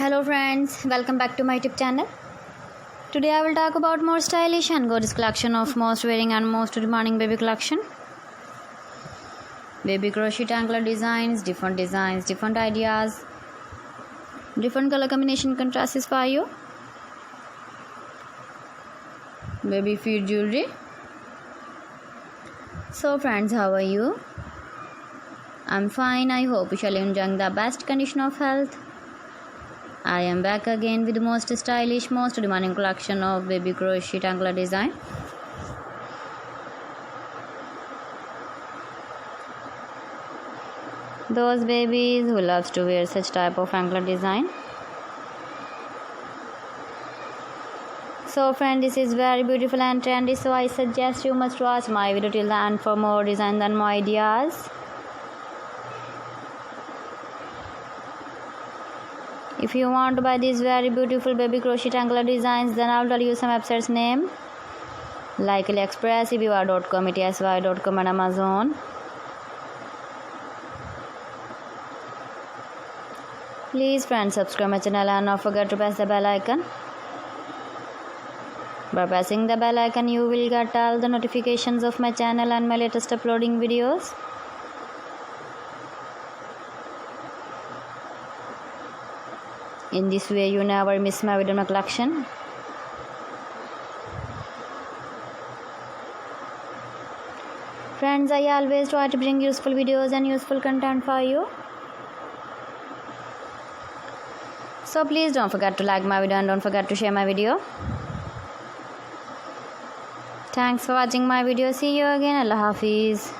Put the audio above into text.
Hello friends, welcome back to my YouTube channel. Today I will talk about more stylish and gorgeous collection of most wearing and most demanding baby collection. Baby crochet anklet designs, different ideas, different color combination contrasts for you. Baby feet jewelry. So friends, how are you? I'm fine. I hope you shall enjoy the best condition of health. I am back again with the most stylish, most demanding collection of baby crochet anklet design. Those babies who loves to wear such type of anklet design. So friend, this is very beautiful and trendy, so I suggest you must watch my video till the end for more designs and more ideas. If you want to buy these very beautiful baby crochet anklet designs, then I'll tell you some websites name like AliExpress, eBay.com, ETSY.com and Amazon. Please friends, subscribe my channel and don't forget to press the bell icon. By pressing the bell icon, you will get all the notifications of my channel and my latest uploading videos. In this way, you never miss my video in my collection. Friends, I always try to bring useful videos and useful content for you. So please don't forget to like my video and don't forget to share my video. Thanks for watching my video. See you again. Allah Hafiz.